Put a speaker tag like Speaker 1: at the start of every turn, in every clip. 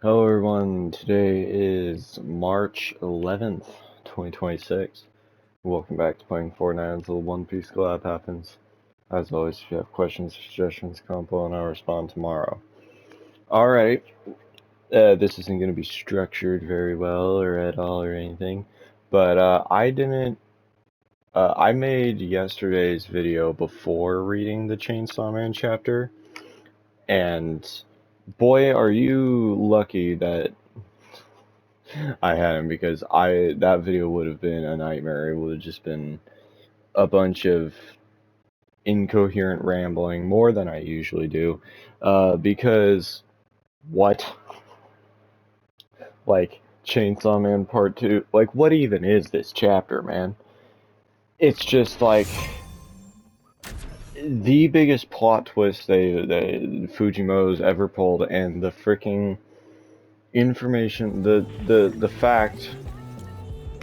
Speaker 1: Hello everyone, today is March 11th, 2026. Welcome back to playing Fortnite until One Piece collab happens. As always, if you have questions or suggestions, comment below and I'll respond tomorrow. Alright, this isn't going to be structured very well or at all or anything, but I made yesterday's video before reading the Chainsaw Man chapter, and boy are you lucky that I hadn't, because that video would have been a nightmare. It would have just been a bunch of incoherent rambling, more than I usually do. Because what? Like, Chainsaw Man Part 2, like, what even is this chapter, man? It's just like the biggest plot twist they Fujimoto's ever pulled, and the freaking information, the fact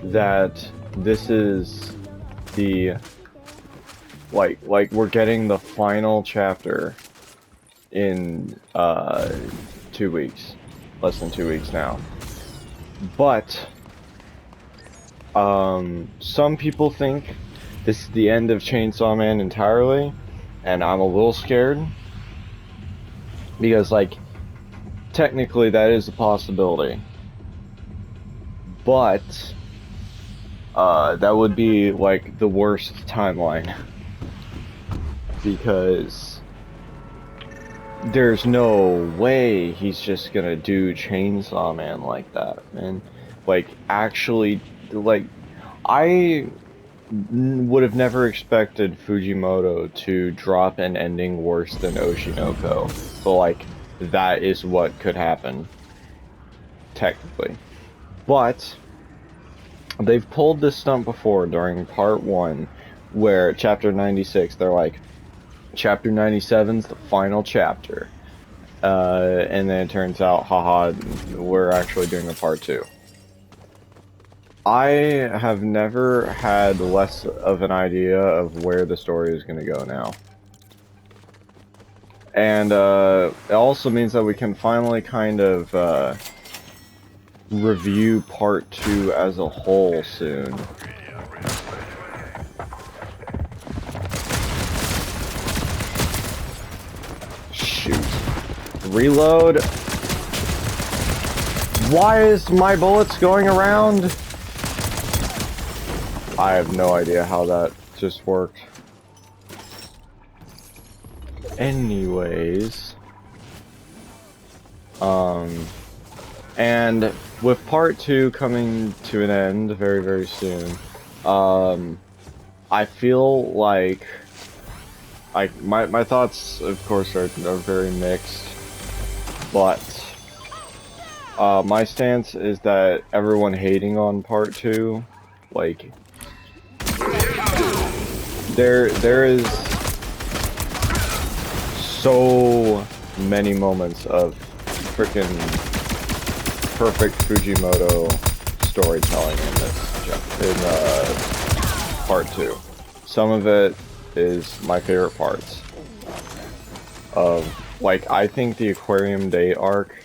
Speaker 1: that this is the like we're getting the final chapter in 2 weeks, less than 2 weeks now. But some people think this is the end of Chainsaw Man entirely, and I'm a little scared because, like, technically that is a possibility, but that would be like the worst timeline. Because there's no way he's just gonna do Chainsaw Man like that, man. Like, actually, like, I would have never expected Fujimoto to drop an ending worse than Oshinoko. But, like, that is what could happen, technically. But they've pulled this stunt before during part 1, where chapter 96, they're like, Chapter 97's the final chapter. And then it turns out, haha, we're actually doing a part 2. I have never had less of an idea of where the story is going to go now. And it also means that we can finally kind of review part 2 as a whole soon. Reload. Why is my bullets going around? I have no idea how that just worked. Anyways, and with part 2 coming to an end very, very soon, I feel like my thoughts, of course, are very mixed. But my stance is that everyone hating on part 2, like, there is so many moments of freaking perfect Fujimoto storytelling in part 2. Some of it is my favorite parts of. Like, I think the Aquarium Day arc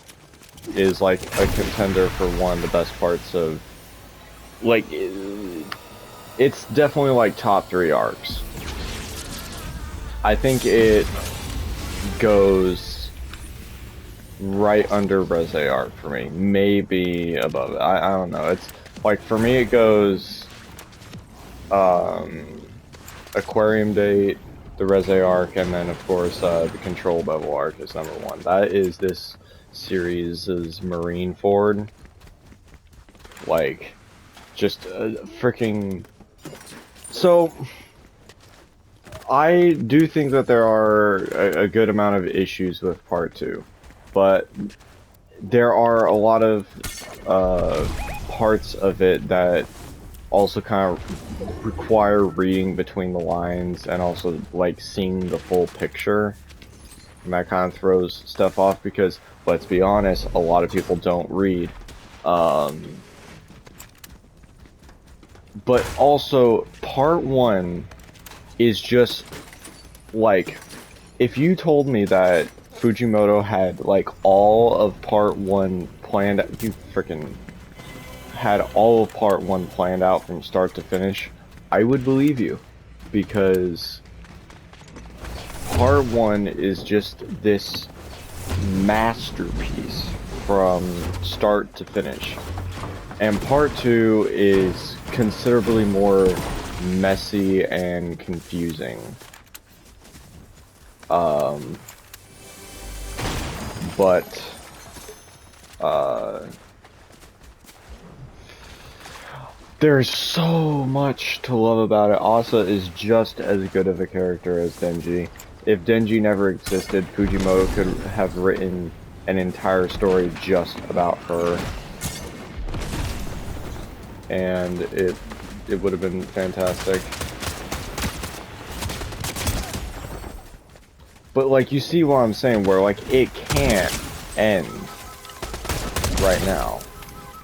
Speaker 1: is, like, a contender for one of the best parts of, like, it's definitely, like, top 3 arcs. I think it goes right under Reze arc for me, maybe above it. I don't know. It's, like, for me it goes, Aquarium Day, the Reze arc, and then, of course, the Control Level arc is number 1. That is this series' Marine Ford. Like, just freaking. So, I do think that there are a good amount of issues with part 2, but there are a lot of parts of it that also kind of require reading between the lines and also, like, seeing the full picture. And that kind of throws stuff off because, let's be honest, a lot of people don't read. But also, part 1 is just, like, if you told me that Fujimoto had, like, all of part 1 planned, you freaking had all of part 1 planned out from start to finish, I would believe you. Because part 1 is just this masterpiece from start to finish. And part 2 is considerably more messy and confusing. There's so much to love about it. Asa is just as good of a character as Denji. If Denji never existed, Fujimoto could have written an entire story just about her. And it would have been fantastic. But like, you see what I'm saying, where like, it can't end right now.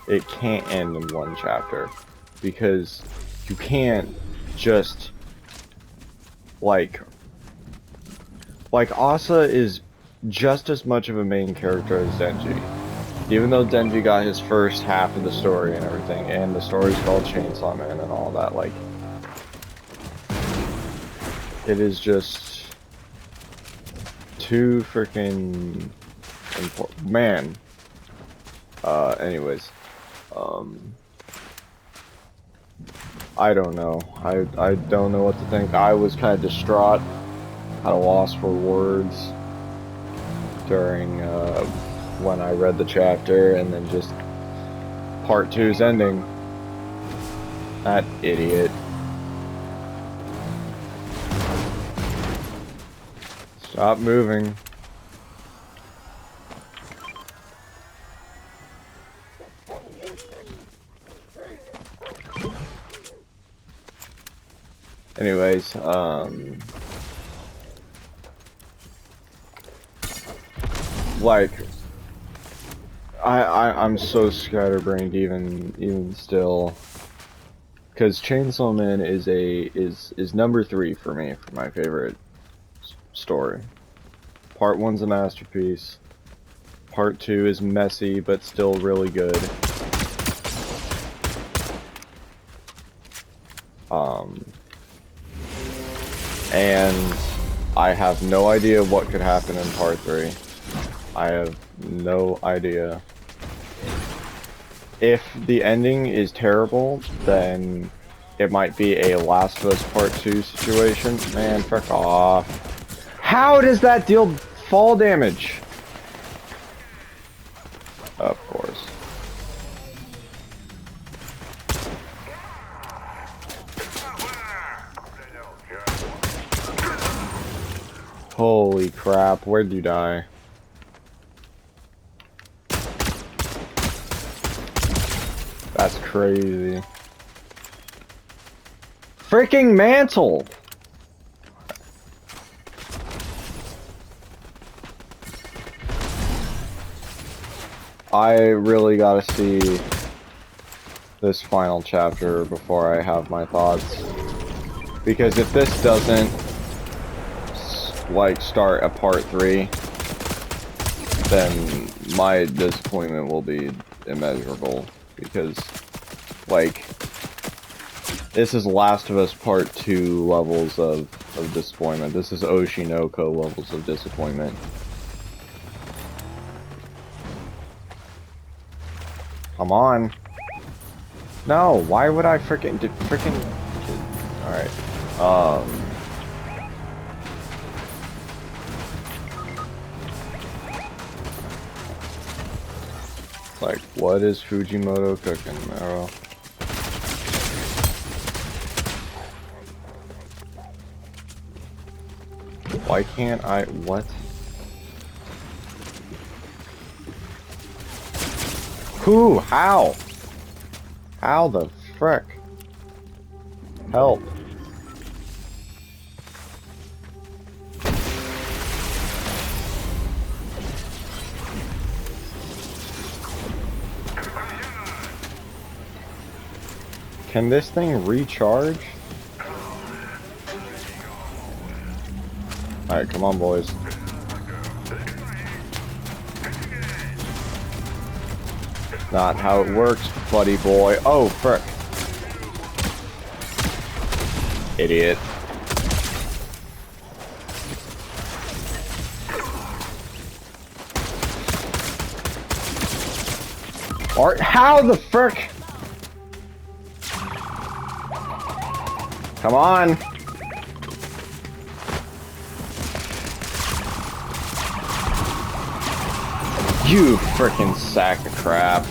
Speaker 1: It can't end in 1 chapter. Because you can't just like Asa is just as much of a main character as Denji. Even though Denji got his first half of the story and everything, and the story's called Chainsaw Man and all that, like, it is just too freaking important. Man. Anyways. I don't know. I don't know what to think. I was kind of distraught, kind of lost for words during when I read the chapter, and then just part 2's ending. That idiot. Stop moving. Anyways, like, I'm so scatterbrained even still, because Chainsaw Man is number 3 for me for my favorite story. Part 1's a masterpiece. Part 2 is messy but still really good. And I have no idea what could happen in part 3. I have no idea. If the ending is terrible, then it might be a Last of Us Part 2 situation. Man, frick off. How does that deal fall damage? Of course. Holy crap, where'd you die? That's crazy. Freaking mantle! I really gotta see this final chapter before I have my thoughts. Because if this doesn't like start a part 3, then my disappointment will be immeasurable. Because like, this is Last of Us Part 2 levels of disappointment. This is Oshinoko levels of disappointment. Come on. No, why would I freaking alright. Like, what is Fujimoto cooking, Mero? Why can't I, what? Who? How? How the frick? Help. Can this thing recharge? Alright, come on, boys. Not how it works, buddy boy. Oh, frick. Idiot. Or how the frick? Come on. You frickin' sack of crap.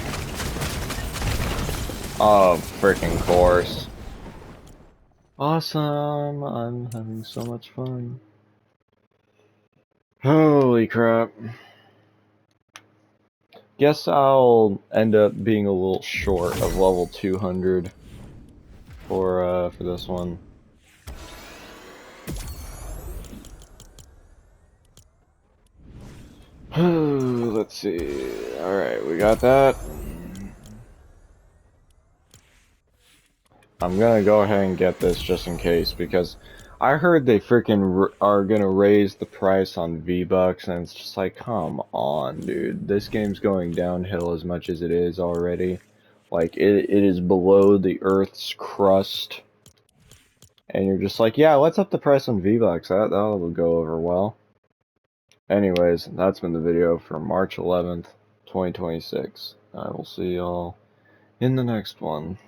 Speaker 1: Oh, frickin' course. Awesome. I'm having so much fun. Holy crap. Guess I'll end up being a little short of level 200 for this one. Let's see. Alright, we got that. I'm gonna go ahead and get this just in case, because I heard they freaking are gonna raise the price on V-Bucks, and it's just like, come on, dude. This game's going downhill as much as it is already. Like, it is below the Earth's crust. And you're just like, yeah, let's up the price on V-Bucks. That'll go over well. Anyways, that's been the video for March 11th, 2026. I will see y'all in the next one.